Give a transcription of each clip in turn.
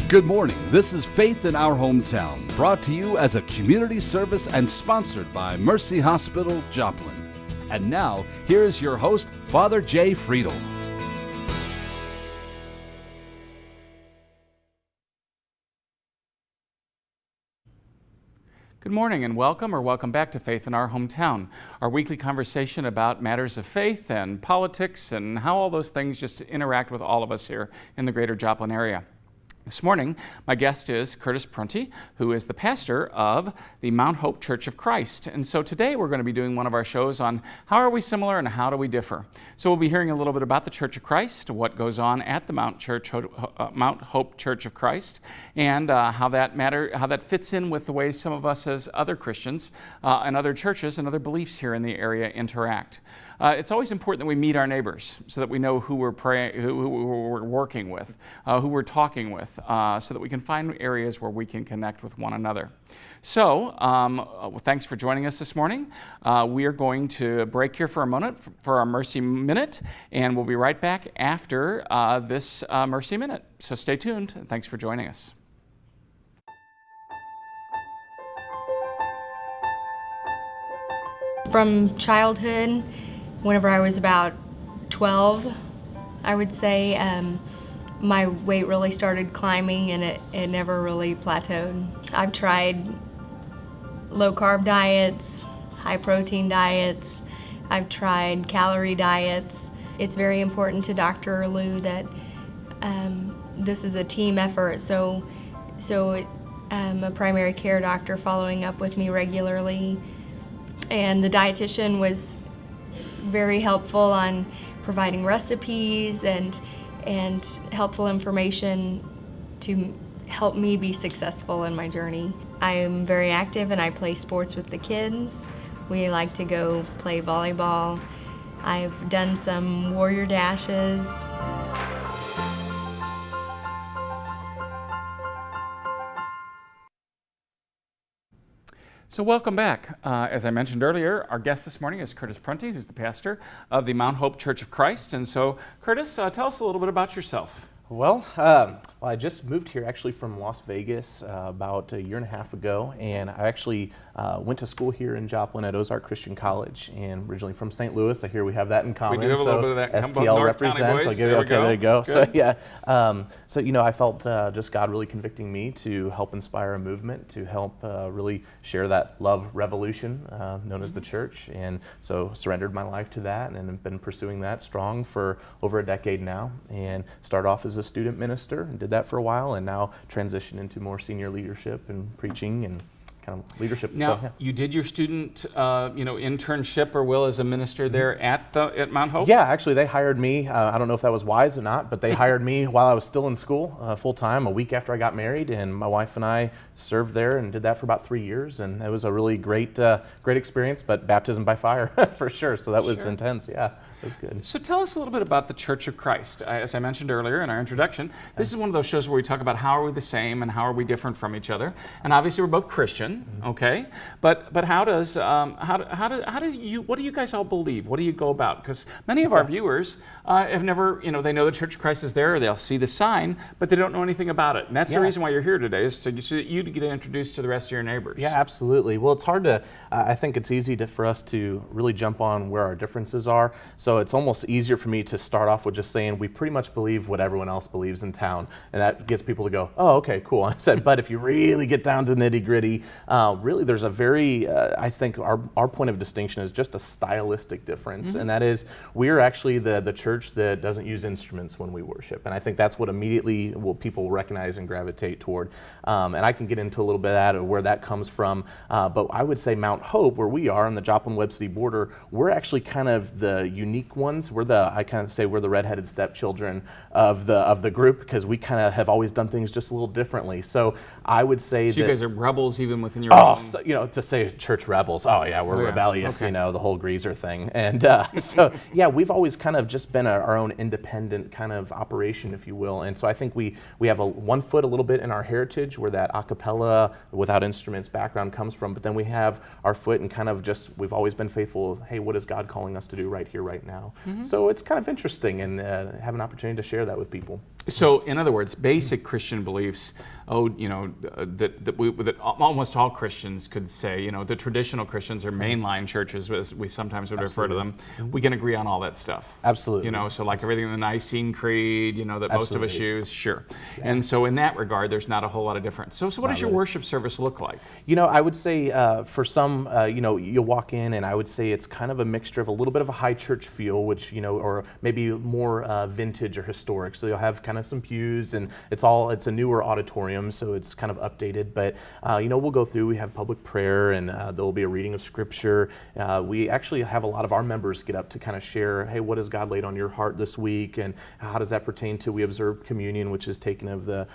Good morning. This is Faith in Our Hometown, brought to you as a community service and sponsored by Mercy Hospital, Joplin. And now, here is your host, Father Jay Friedel. Good morning and welcome back to Faith in Our Hometown, our weekly conversation about matters of faith and politics and how all those things just interact with all of us here in the greater Joplin area. This morning, my guest is Curtis Prunty, who is the pastor of the Mount Hope Church of Christ. And so today we're going to be doing one of our shows on how are we similar and how do we differ. So we'll be hearing a little bit about the Church of Christ, what goes on at the Mount Hope Church of Christ, and how that fits in with the way some of us as other Christians and other churches and other beliefs here in the area interact. It's always important that we meet our neighbors so that we know who we're working with, who we're talking with, so that we can find areas where we can connect with one another. So, thanks for joining us this morning. We are going to break here for a moment for our Mercy Minute, and we'll be right back after this Mercy Minute. So stay tuned, and thanks for joining us. From childhood, whenever I was about 12, I would say, my weight really started climbing and it never really plateaued. I've tried low-carb diets, high-protein diets. I've tried calorie diets. It's very important to Dr. Lou that this is a team effort, so a primary care doctor following up with me regularly. And the dietitian was very helpful on providing recipes and helpful information to help me be successful in my journey. I am very active and I play sports with the kids. We like to go play volleyball. I've done some warrior dashes. So welcome back. As I mentioned earlier, our guest this morning is Curtis Prunty, who's the pastor of the Mount Hope Church of Christ. And so, Curtis, tell us a little bit about yourself. Well, I just moved here actually from Las Vegas about a year and a half ago, and I actually went to school here in Joplin at Ozark Christian College, and originally from St. Louis. I hear we have that in common. We do have a little bit of that. STL represent. I'll give you, okay, there you go. So yeah, I felt just God really convicting me to help inspire a movement, to help really share that love revolution known as the church, and so surrendered my life to that, and have been pursuing that strong for over a decade now, and started off as a student minister and did that for a while, and now transitioned into more senior leadership and preaching and kind of leadership. Now, so, yeah. You did your student internship as a minister there at Mount Hope? Yeah, actually they hired me. I don't know if that was wise or not, but they hired me while I was still in school full time, a week after I got married, and my wife and I served there and did that for about 3 years, and it was a really great experience, but baptism by fire for sure, so that was intense. Yeah, it was good. So tell us a little bit about the Church of Christ. As I mentioned earlier in our introduction, this is one of those shows where we talk about how are we the same and how are we different from each other, and obviously we're both Christian, okay? But what do you guys all believe? What do you go about? Because many of our viewers have never, they know the Church of Christ is there, they'll see the sign, but they don't know anything about it. And that's the reason why you're here today, is so that you to get introduced to the rest of your neighbors. Yeah, absolutely. Well, it's hard to, I think it's easy for us to really jump on where our differences are. So it's almost easier for me to start off with just saying we pretty much believe what everyone else believes in town. And that gets people to go, oh, okay, cool. I said, but if you really get down to nitty gritty, really there's a very, I think our point of distinction is just a stylistic difference. And that is, we're actually the church that doesn't use instruments when we worship. And I think that's what immediately people recognize and gravitate toward. And I can get into a little bit of that or where that comes from. But I would say Mount Hope, where we are on the Joplin-Webb City border, we're actually kind of the unique ones. We're the redheaded stepchildren of the group, because we kind of have always done things just a little differently. So I would say that you guys are rebels even within your own. So, to say church rebels, we're rebellious, okay. The whole greaser thing. And so yeah, we've always kind of just been our own independent kind of operation, if you will. And so I think we have one foot a little bit in our heritage, where that a cappella without instruments background comes from, but then we have our foot and kind of just, we've always been faithful, hey, what is God calling us to do right here, right now. So it's kind of interesting, and have an opportunity to share that with people. So, in other words, basic Christian beliefs, that almost all Christians could say, the traditional Christians or mainline churches, as we sometimes would refer to them, we can agree on all that stuff. Absolutely. So like everything in the Nicene Creed, that most of us use, sure. Yeah. And so in that regard, there's not a whole lot of difference. So what does your worship service look like? I would say for some, you'll walk in, and I would say it's kind of a mixture of a little bit of a high church feel, which, or maybe more vintage or historic. So you'll have kind of some pews, and it's a newer auditorium, so it's kind of updated. But we'll go through. We have public prayer, and there will be a reading of scripture. We actually have a lot of our members get up to kind of share, hey, what has God laid on your heart this week, and how does that pertain to? We observe communion, which is taking of the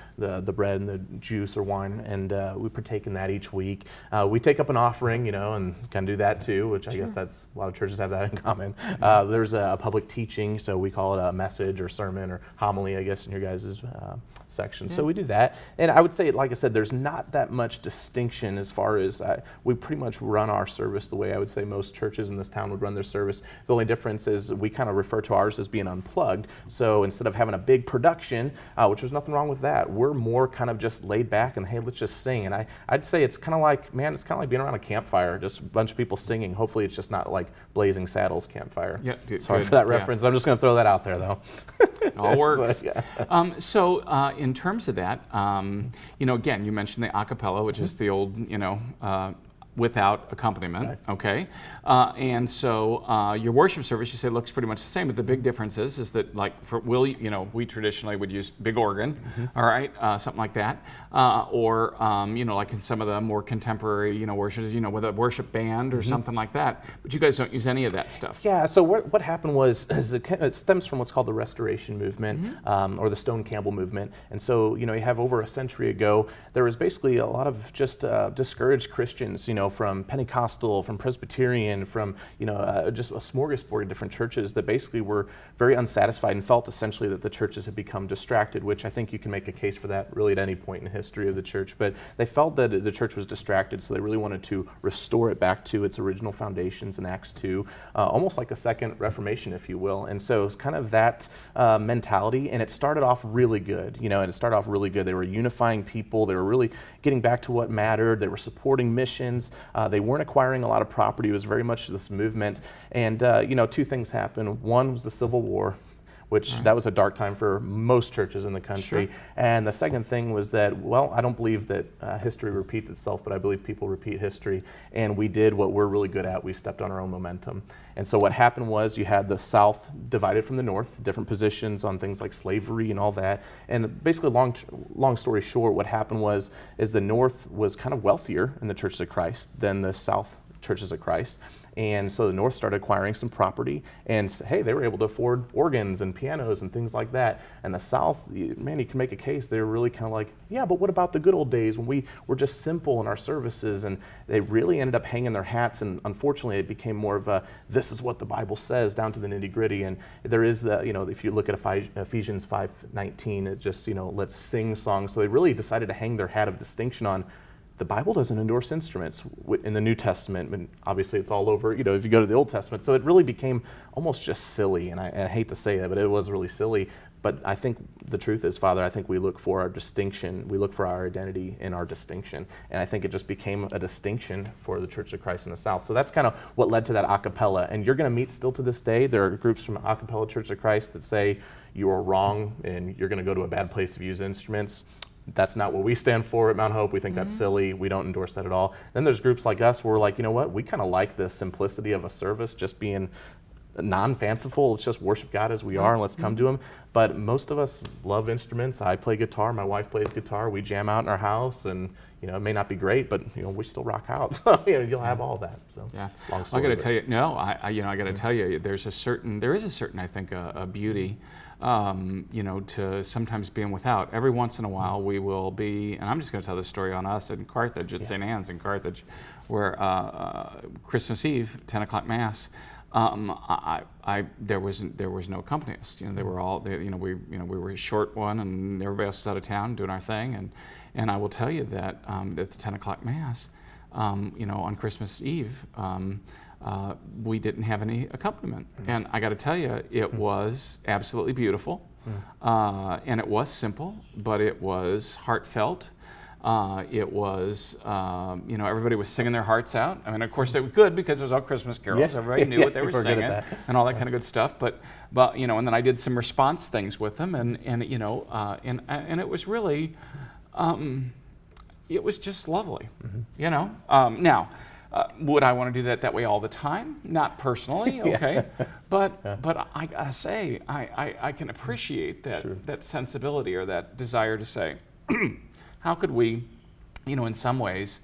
bread and the juice or wine, and we partake in that each week. We take up an offering, and kind of do that too, which I guess that's a lot of churches have that in common. There's a public teaching, so we call it a message or sermon or homily, I guess, in your guys' section. So we do that, and I would say, like I said, there's not that much distinction as far as we pretty much run our service the way I would say most churches in this town would run their service. The only difference is we kind of refer to ours as being unplugged. So instead of having a big production, which there's nothing wrong with that, we're more kind of just laid back and hey, let's just sing. And I'd say it's kind of like being around a campfire, just a bunch of people singing. Hopefully it's just not like Blazing Saddles campfire. Yeah, sorry for that reference. Yeah. I'm just going to throw that out there though. It all works. So, yeah. In terms of that, again, you mentioned the a cappella, which is the old, without accompaniment, right. Okay? And so your worship service, you say, looks pretty much the same, but the big difference is that, like, we traditionally would use big organ, all right, something like that, or, like in some of the more contemporary, worships, with a worship band or something like that, but you guys don't use any of that stuff. Yeah, so what happened was, it stems from what's called the Restoration Movement, or the Stone Campbell Movement, and so, you have over a century ago, there was basically a lot of just discouraged Christians, from Pentecostal, from Presbyterian, from, just a smorgasbord of different churches that basically were very unsatisfied and felt essentially that the churches had become distracted, which I think you can make a case for that really at any point in history of the church. But they felt that the church was distracted, so they really wanted to restore it back to its original foundations in Acts 2, almost like a second Reformation, if you will. And so it's kind of that mentality, and it started off really good, They were unifying people. They were really getting back to what mattered. They were supporting missions. They weren't acquiring a lot of property. It was very much this movement. And, two things happened. One was the Civil War, which that was a dark time for most churches in the country. Sure. And the second thing was that, I don't believe that history repeats itself, but I believe people repeat history. And we did what we're really good at. We stepped on our own momentum. And so what happened was you had the South divided from the North, different positions on things like slavery and all that. And basically, long story short, what happened is the North was kind of wealthier in the Churches of Christ than the South Churches of Christ. And so the North started acquiring some property, and hey, they were able to afford organs and pianos and things like that. And the South, man, you can make a case, they were really kind of like, yeah, but what about the good old days when we were just simple in our services? And they really ended up hanging their hats, and unfortunately it became more of a, this is what the Bible says, down to the nitty gritty. And there is, if you look at Ephesians 5:19, it just, let's sing songs. So they really decided to hang their hat of distinction on, the Bible doesn't endorse instruments in the New Testament, and obviously it's all over, if you go to the Old Testament. So it really became almost just silly, and I hate to say that, but it was really silly. But I think the truth is, Father, I think we look for our distinction, we look for our identity in our distinction, and I think it just became a distinction for the Church of Christ in the South. So that's kind of what led to that a cappella, and you're going to meet still to this day. There are groups from a cappella Church of Christ that say you are wrong, and you're going to go to a bad place if you use instruments. That's not what we stand for at Mount Hope. We think that's silly. We don't endorse that at all. Then there's groups like us where we're like, we kind of like the simplicity of a service, just being non-fanciful. Let's just worship God as we are, and let's come to Him. But most of us love instruments. I play guitar. My wife plays guitar. We jam out in our house, and it may not be great, but we still rock out. So you'll have all that. So yeah, I got to tell you, I got to tell you, there is a certain, I think, a beauty. To sometimes being without. Every once in a while we will be, and I'm just going to tell this story on us in Carthage, at St. Anne's in Carthage, where Christmas Eve, 10 o'clock Mass, there was no accompanist. They were all, we were a short one, and everybody else was out of town doing our thing, and I will tell you that at the 10 o'clock Mass, on Christmas Eve, we didn't have any accompaniment. And I got to tell you, it was absolutely beautiful. And it was simple, but it was heartfelt. It was, everybody was singing their hearts out. I mean, of course, they were good because it was all Christmas carols. Everybody knew what they were singing and all that kind of good stuff. But and then I did some response things with them, and it was really, it was just lovely, Now, would I want to do that way all the time? Not personally, okay. But I gotta say, I can appreciate that sensibility or that desire to say, how could we, in some ways,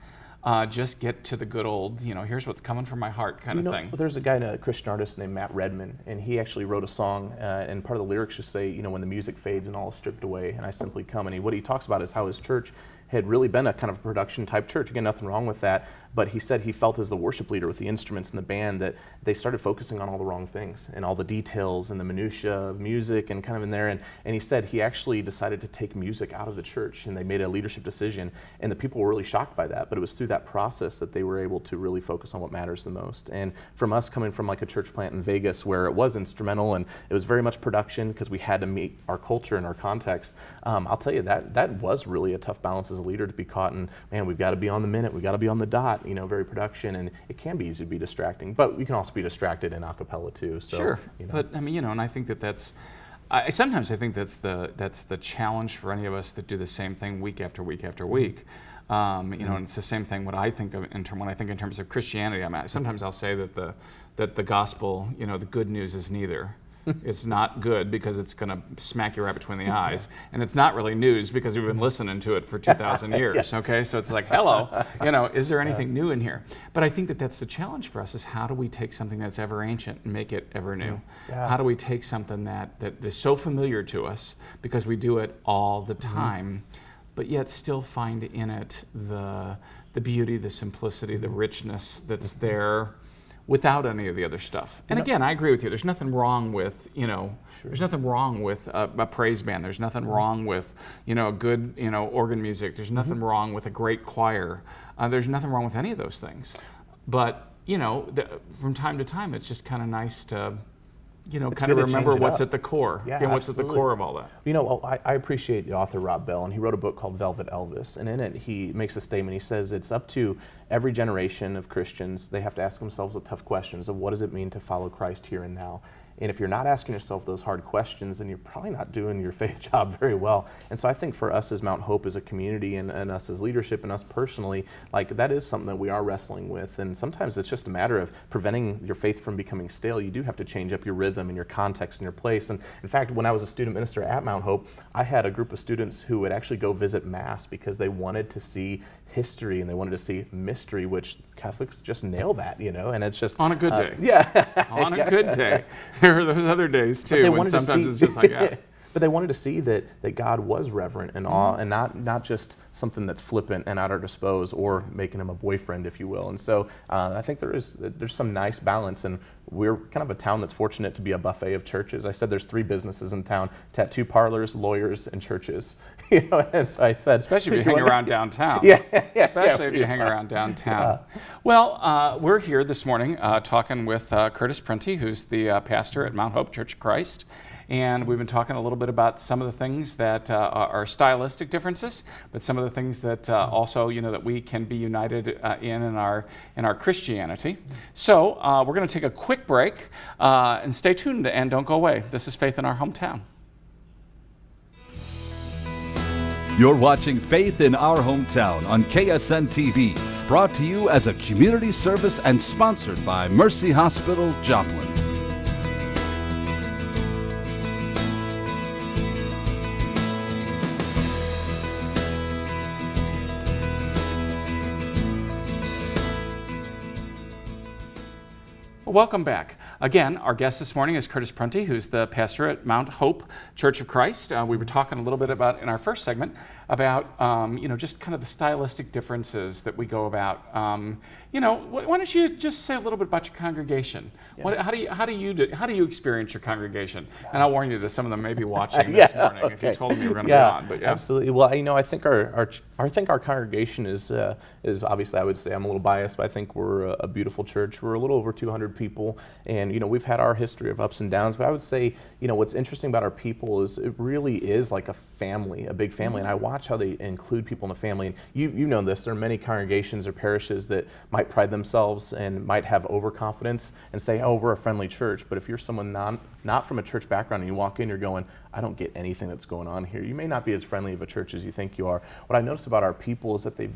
just get to the good old, here's what's coming from my heart kind of thing. There's a guy, a Christian artist named Matt Redman, and he actually wrote a song, and part of the lyrics just say, when the music fades and all is stripped away, and I simply come. And what he talks about is how his church had really been a kind of production type church. Again, nothing wrong with that, but he said he felt as the worship leader with the instruments and the band that they started focusing on all the wrong things and all the details and the minutia of music and kind of in there. And he said he actually decided to take music out of the church, and they made a leadership decision, and the people were really shocked by that, but it was through that process that they were able to really focus on what matters the most. And from us coming from like a church plant in Vegas where it was instrumental and it was very much production because we had to meet our culture and our context, I'll tell you that was really a tough balance as a leader to be caught in, man, we've got to be on the minute, we've got to be on the dot, very production, and it can be easy to be distracting, but we can also be distracted in a cappella too. So, sure, but I mean, and I think that's, sometimes I think that's the challenge for any of us that do the same thing week after week after week. And it's the same thing when I think in terms of Christianity. Sometimes I'll say that the gospel, the good news is neither. It's not good because it's going to smack you right between the eyes, and it's not really news because we've been listening to it for 2,000 years. Okay, so it's like, hello, is there anything new in here? But I think that's the challenge for us: is how do we take something that's ever ancient and make it ever new? How do we take something that is so familiar to us because we do it all the time, but yet still find in it the beauty, the simplicity, the richness that's there without any of the other stuff. And again, I agree with you. There's nothing wrong with, there's nothing wrong with a praise band. There's nothing wrong with, good, organ music. There's nothing wrong with a great choir. There's nothing wrong with any of those things. But, from time to time, it's just kind of nice to, kind of remember what's at the core. What's at the core of all that. I appreciate the author Rob Bell, and he wrote a book called Velvet Elvis, and in it he makes a statement. He says it's up to every generation of Christians. They have to ask themselves the tough questions of what does it mean to follow Christ here and now. And if you're not asking yourself those hard questions, then you're probably not doing your faith job very well. And so I think for us as Mount Hope as a community and us as leadership and us personally, like that is something that we are wrestling with. And sometimes it's just a matter of preventing your faith from becoming stale. You do have to change up your rhythm and your context and your place. And in fact, when I was a student minister at Mount Hope, I had a group of students who would actually go visit Mass because they wanted to see history and they wanted to see mystery, which Catholics just nail that, and it's just on a good day. On a good day. There are those other days too, when sometimes it's just like that. But they wanted to see that God was reverent and awe, and not just something that's flippant and at our disposal or making him a boyfriend, if you will. And so I think there's some nice balance, and we're kind of a town that's fortunate to be a buffet of churches. I said there's 3 businesses in town: tattoo parlors, lawyers, and churches. As I said, especially if you hang around downtown. Especially if you hang around downtown. Well, we're here this morning talking with Curtis Prunty, who's the pastor at Mount Hope Church of Christ. And we've been talking a little bit about some of the things that are stylistic differences, but some of the things that also, that we can be united in our Christianity. So we're going to take a quick break and stay tuned and don't go away. This is Faith in Our Hometown. You're watching Faith in Our Hometown on KSN TV, brought to you as a community service and sponsored by Mercy Hospital, Joplin. Welcome back. Again, our guest this morning is Curtis Prunty, who's the pastor at Mount Hope Church of Christ. We were talking a little bit about, in our first segment, about, just kind of the stylistic differences that we go about. Why don't you just say a little bit about your congregation? Yeah. How do you experience your congregation? And I'll warn you that some of them may be watching this morning if you told them you were going to be on. But absolutely. Well, I think our congregation is obviously, I would say I'm a little biased, but I think we're a beautiful church. We're a little over 200 people, and we've had our history of ups and downs. But I would say, what's interesting about our people is it really is like a family, a big family. And I watch how they include people in the family. And you know this. There are many congregations or parishes that might pride themselves and might have overconfidence and say, "Oh, we're a friendly church." But if you're someone not from a church background and you walk in, you're going, "I don't get anything that's going on here." You may not be as friendly of a church as you think you are. What I notice about our people is that they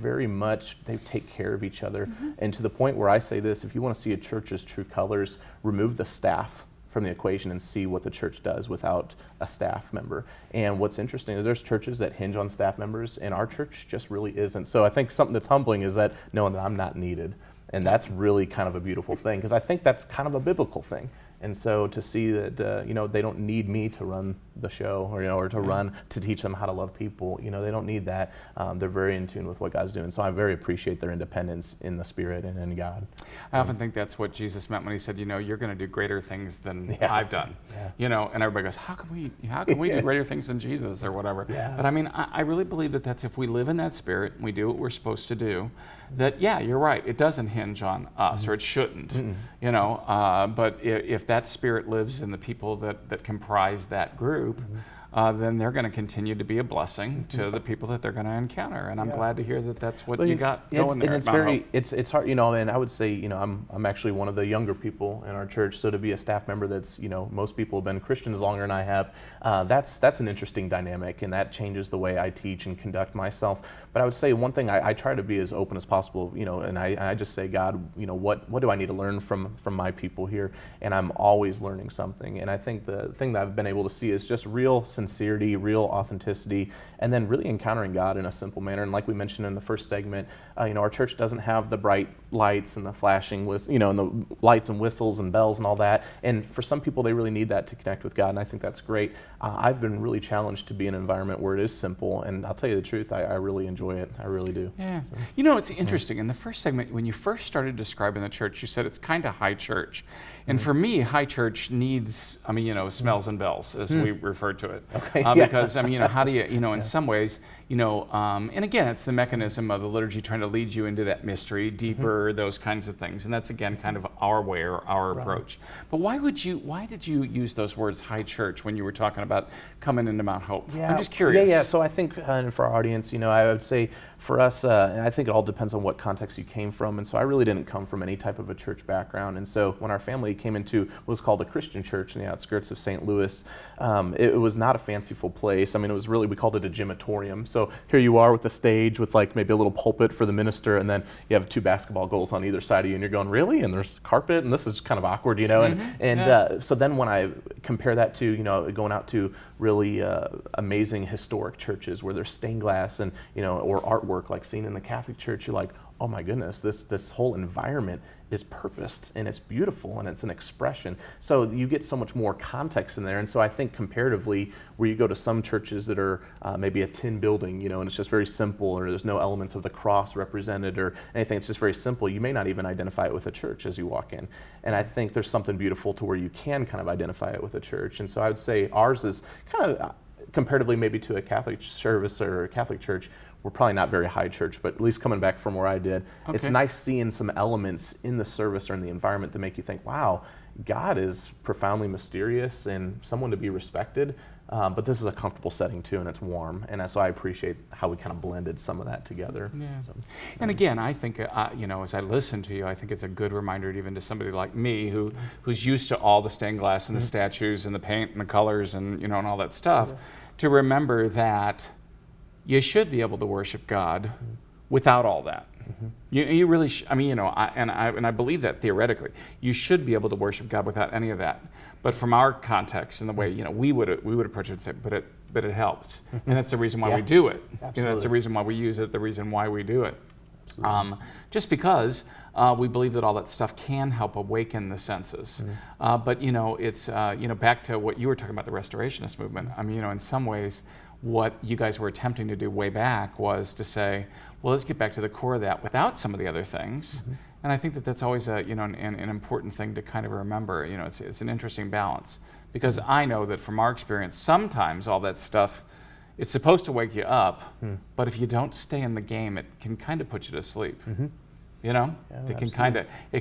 take care of each other. And to the point where I say this, if you want to see a church's true colors, remove the staff from the equation and see what the church does without a staff member. And what's interesting is there's churches that hinge on staff members, and our church just really isn't. So I think something that's humbling is that knowing that I'm not needed. And that's really kind of a beautiful thing, because I think that's kind of a biblical thing. And so to see that, they don't need me to run the show or to teach them how to love people. They don't need that. They're very in tune with what God's doing. So I very appreciate their independence in the Spirit and in God. I often think that's what Jesus meant when he said, you're going to do greater things than I've done. Yeah. And everybody goes, how can we do greater things than Jesus or whatever? Yeah. But I really believe that that's if we live in that Spirit and we do what we're supposed to do, that, you're right. It doesn't hinge on us, or it shouldn't, but if that Spirit lives in the people that comprise that group, then they're going to continue to be a blessing to the people that they're going to encounter. And I'm glad to hear that that's what you got going there. And it's hard, and I would say, I'm actually one of the younger people in our church. So to be a staff member that's, most people have been Christians longer than I have, that's an interesting dynamic, and that changes the way I teach and conduct myself. But I would say one thing, I try to be as open as possible, and I just say, God, what do I need to learn from my people here? And I'm always learning something. And I think the thing that I've been able to see is just real sincerity, real authenticity, and then really encountering God in a simple manner. And like we mentioned in the first segment, our church doesn't have the bright lights and the flashing, and the lights and whistles and bells and all that. And for some people, they really need that to connect with God, and I think that's great. I've been really challenged to be in an environment where it is simple, and I'll tell you the truth, I really enjoy it. I really do. Yeah. It's interesting. In the first segment, when you first started describing the church, you said it's kind of high church. And for me, high church needs, smells and bells, as we refer to it. Okay. Because, how do you, in some ways, and again, it's the mechanism of the liturgy trying to lead you into that mystery, deeper, those kinds of things. And that's, again, kind of our way or our approach. But why did you use those words, high church, when you were talking about coming into Mount Hope? Yeah. I'm just curious. Yeah. So I think for our audience, I would say for us, and I think it all depends on what context you came from. And so I really didn't come from any type of a church background. And so when our family came into what was called a Christian church in the outskirts of St. Louis, it was not a fanciful place. It was really, we called it a gymatorium. So here you are with a stage with like maybe a little pulpit for the minister, and then you have 2 basketball goals on either side of you, and you're going, really? And there's carpet, and this is kind of awkward, So then when I compare that to, going out to really amazing historic churches where there's stained glass and, or artwork like seen in the Catholic Church, you're like, oh my goodness, this whole environment is purposed, and it's beautiful, and it's an expression. So you get so much more context in there. And so I think comparatively, where you go to some churches that are maybe a tin building, and it's just very simple, or there's no elements of the cross represented or anything, it's just very simple, you may not even identify it with a church as you walk in. And I think there's something beautiful to where you can kind of identify it with a church. And so I would say ours is kind of comparatively maybe to a Catholic service or a Catholic church, we're probably not very high church, but at least coming back from where I did, It's nice seeing some elements in the service or in the environment that make you think, wow, God is profoundly mysterious and someone to be respected, but this is a comfortable setting too, and it's warm. And so I appreciate how we kind of blended some of that together. Yeah. And again, I think, as I listen to you, I think it's a good reminder even to somebody like me who's used to all the stained glass and the statues and the paint and the colors and, and all that stuff, to remember that you should be able to worship God without all that. You really, I believe that theoretically, you should be able to worship God without any of that. But from our context and the way we would approach it and say, but it helps, and that's the reason why we do it. Absolutely. That's the reason why we use it. The reason why we do it. Just because we believe that all that stuff can help awaken the senses. But it's back to what you were talking about, the Restorationist movement. I mean, in some ways, what you guys were attempting to do way back was to say, well, let's get back to the core of that without some of the other things. And I think that that's always an important thing to kind of remember. It's an interesting balance, because I know that from our experience, sometimes all that stuff, it's supposed to wake you up, but if you don't stay in the game, it can kind of put you to sleep. Yeah, it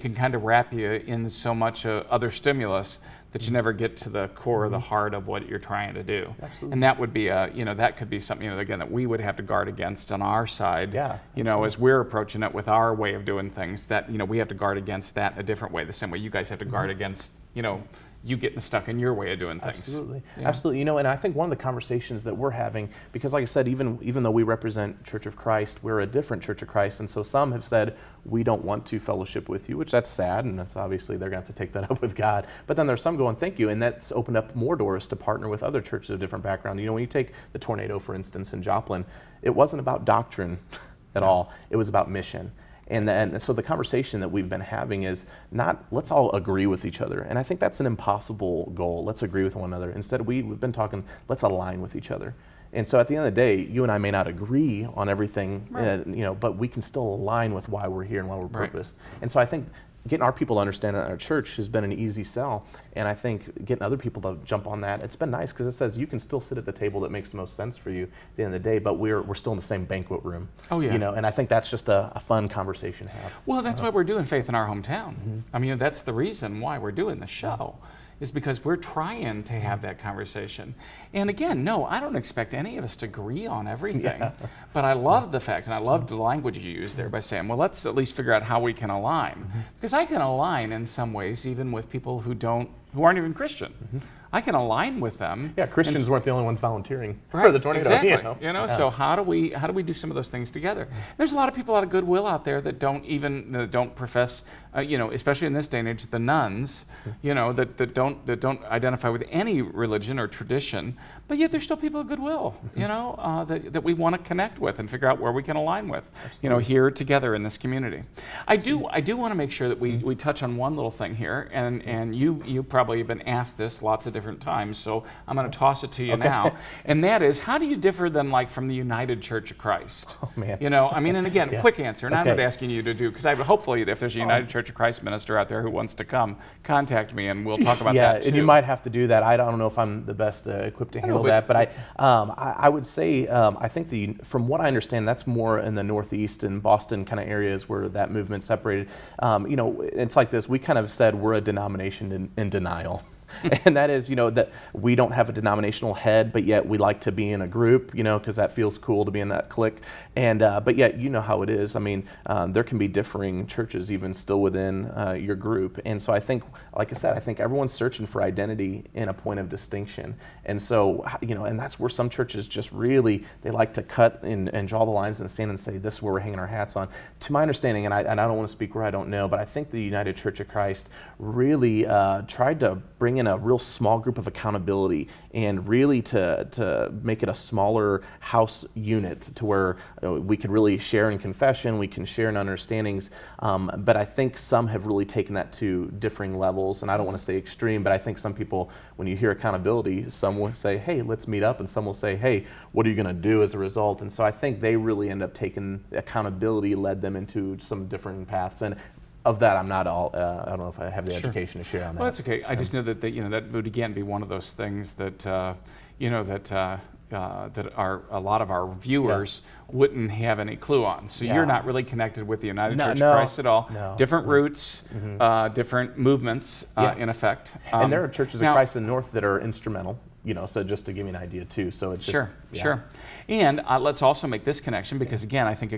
can kind of wrap you in so much other stimulus that you never get to the core of the heart of what you're trying to do. Absolutely. And that would be that could be something again that we would have to guard against on our side. Yeah, As we're approaching it with our way of doing things, that we have to guard against that in a different way, the same way you guys have to guard against you getting stuck in your way of doing things. Absolutely. Yeah. Absolutely. And I think one of the conversations that we're having, because like I said, even though we represent Church of Christ, we're a different Church of Christ. And so some have said, we don't want to fellowship with you, which that's sad. And that's obviously, they're going to have to take that up with God. But then there's some going, thank you. And that's opened up more doors to partner with other churches of different background. When you take the tornado, for instance, in Joplin, it wasn't about doctrine at all. It was about mission. And so the conversation that we've been having is not, let's all agree with each other. And I think that's an impossible goal. Let's agree with one another. Instead, we've been talking, let's align with each other. And so at the end of the day, you and I may not agree on everything, right. But we can still align with why we're here and why we're purposed. Right. And so I think getting our people to understand that our church has been an easy sell. And I think getting other people to jump on that, it's been nice, because it says you can still sit at the table that makes the most sense for you at the end of the day, but we're still in the same banquet room. Oh, yeah. And I think that's just a fun conversation to have. Well, that's why we're doing Faith in Our Hometown. I mean, that's the reason why we're doing the show, is because we're trying to have that conversation. And again, no, I don't expect any of us to agree on everything, but I love the fact, and I loved the language you used there by saying, well, let's at least figure out how we can align. Because I can align in some ways even with people who aren't even Christian. I can align with them. Yeah, Christians weren't the only ones volunteering for the tornado. Exactly. So how do we do some of those things together? There's a lot of people out of goodwill out there that don't profess, especially in this day and age, the nuns, that don't identify with any religion or tradition, but yet there's still people of goodwill, that we want to connect with and figure out where we can align with, here together in this community. I do want to make sure that we touch on one little thing here, and you probably have been asked this lots of different times, so I'm going to toss it to you now, and that is, how do you differ then from the United Church of Christ? Oh, man. And again, quick answer, and I'm not asking you to do, because hopefully if there's a United Church of Christ minister out there who wants to come, contact me and we'll talk about that too. And you might have to do that. I don't know if I'm the best equipped to handle that, but I would say, I think from what I understand, that's more in the Northeast and Boston kind of areas where that movement separated. It's like this, we kind of said we're a denomination in denial. And that is, that we don't have a denominational head, but yet we like to be in a group, because that feels cool to be in that clique. And but yet, how it is. I mean, there can be differing churches even still within your group. And so I think, like I said, I think everyone's searching for identity in a point of distinction. And so, and that's where some churches just really, they like to cut and draw the lines in the sand and say, this is where we're hanging our hats on. To my understanding, and I don't want to speak where I don't know, but I think the United Church of Christ really tried to bring in a real small group of accountability, and really to make it a smaller house unit to where we could really share in confession, we can share in understandings, but I think some have really taken that to differing levels, and I don't want to say extreme, but I think some people, when you hear accountability, some will say, hey, let's meet up, and some will say, hey, what are you going to do as a result? And so I think they really end up taking accountability, led them into some different paths. And of that, I'm not all. I don't know if I have the education to share on that. Well, that's okay. I just know that that would again be one of those things that that a lot of our viewers wouldn't have any clue on. So you're not really connected with the United Church of Christ at all. No. Different roots, different movements in effect. And there are churches of Christ in the North that are instrumental. So just to give you an idea too. So it's just, Sure. And let's also make this connection, because again, I think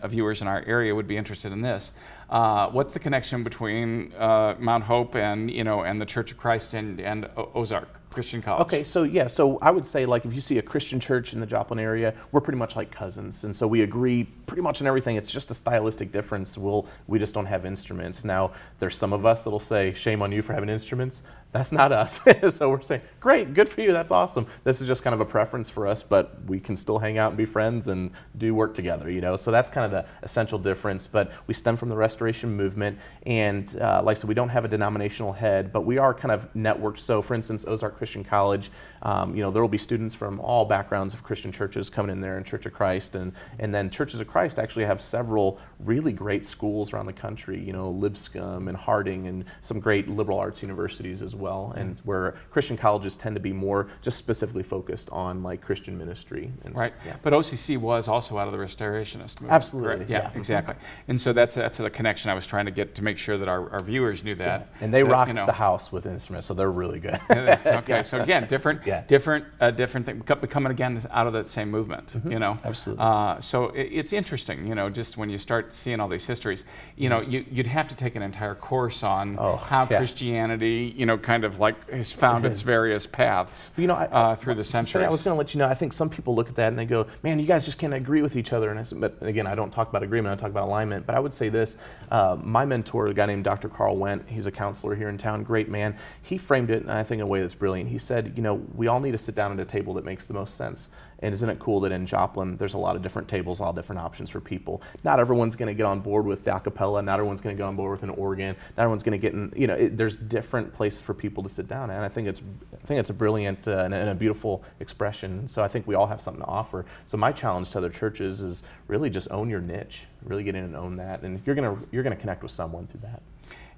viewers in our area would be interested in this. What's the connection between Mount Hope and the Church of Christ and Ozark Christian College? Okay, so I would say, like, if you see a Christian church in the Joplin area, we're pretty much like cousins, and so we agree pretty much on everything. It's just a stylistic difference. We just don't have instruments. Now, there's some of us that'll say, shame on you for having instruments. That's not us. So we're saying, great, good for you, that's awesome. This is just kind of a preference for us, but but we can still hang out and be friends and do work together, you know? So that's kind of the essential difference. But we stem from the Restoration movement, and like I said, we don't have a denominational head, but we are kind of networked. So for instance, Ozark Christian College, you know, there will be students from all backgrounds of Christian churches coming in there, and Church of Christ, and then Churches of Christ actually have several really great schools around the country, you know, Lipscomb and Harding, and some great liberal arts universities as well, and where Christian colleges tend to be more just specifically focused on like Christian ministry. And right. Yeah. But OCC was also out of the Restorationist movement. Absolutely. Correct? Yeah, exactly. And so that's the connection I was trying to get to make sure that our viewers knew that. And they rock you know, the house with instruments, so they're really good. Okay, so again, different thing, coming again out of that same movement, you know. Absolutely. So it's interesting, you know, just when you start seeing all these histories, you know, you'd have to take an entire course on how Christianity, you know, kind of like has found its various paths, you know, through the centuries. I was going to let you know, I think some people look at that and they go, man, you guys just can't agree with each other. And I said, but again, I don't talk about agreement, I talk about alignment. But I would say this, my mentor, a guy named Dr. Carl Wendt, he's a counselor here in town, great man. He framed it, I think, in a way that's brilliant. He said, you know, we all need to sit down at a table that makes the most sense. And isn't it cool that in Joplin, there's a lot of different tables, all different options for people. Not everyone's going to get on board with the a cappella. Not everyone's going to get on board with an organ. Not everyone's going to get in, you know, there's different places for people to sit down. And I think it's a brilliant and a beautiful expression. So I think we all have something to offer. So my challenge to other churches is really just own your niche, really get in and own that. And you're going to connect with someone through that.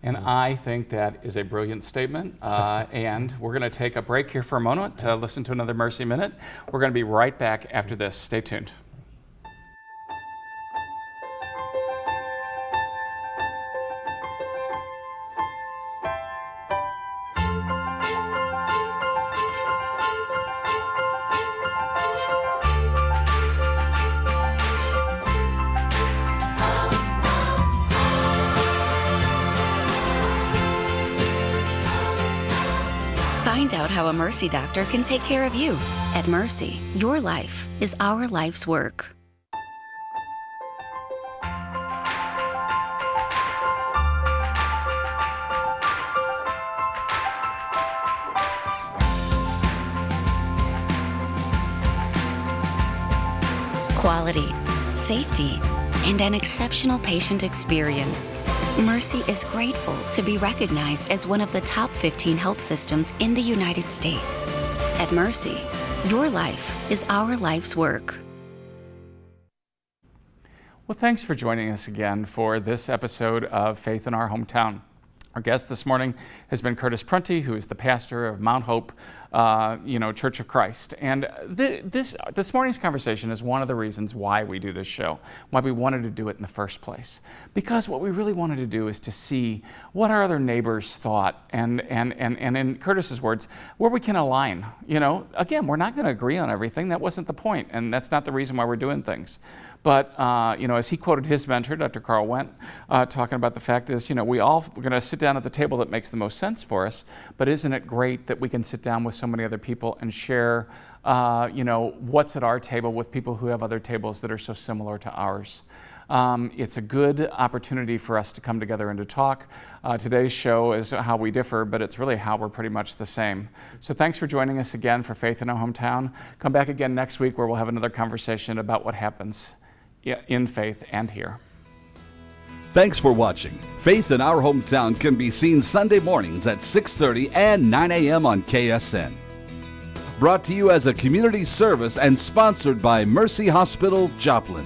And I think that is a brilliant statement. And we're going to take a break here for a moment to listen to another Mercy Minute. We're going to be right back after this. Stay tuned. Find out how a Mercy doctor can take care of you. At Mercy, your life is our life's work. Quality, safety, and an exceptional patient experience. Mercy is grateful to be recognized as one of the top 15 health systems in the United States. At Mercy, your life is our life's work. Well, thanks for joining us again for this episode of Faith in Our Hometown. Our guest this morning has been Curtis Prunty, who is the pastor of Mount Hope, Church of Christ. And this morning's conversation is one of the reasons why we do this show, why we wanted to do it in the first place. Because what we really wanted to do is to see what our other neighbors thought, and in Curtis's words, where we can align. You know, again, we're not going to agree on everything. That wasn't the point, and that's not the reason why we're doing things. But, as he quoted his mentor, Dr. Carl Wendt, talking about the fact is, we're going to sit down at the table that makes the most sense for us, but isn't it great that we can sit down with so many other people and share, what's at our table with people who have other tables that are so similar to ours. It's a good opportunity for us to come together and to talk. Today's show is how we differ, but it's really how we're pretty much the same. So thanks for joining us again for Faith in Our Hometown. Come back again next week where we'll have another conversation about what happens in faith and here. Thanks for watching. Faith in Our Hometown can be seen Sunday mornings at 6:30 and 9 a.m. on KSN. Brought to you as a community service and sponsored by Mercy Hospital, Joplin.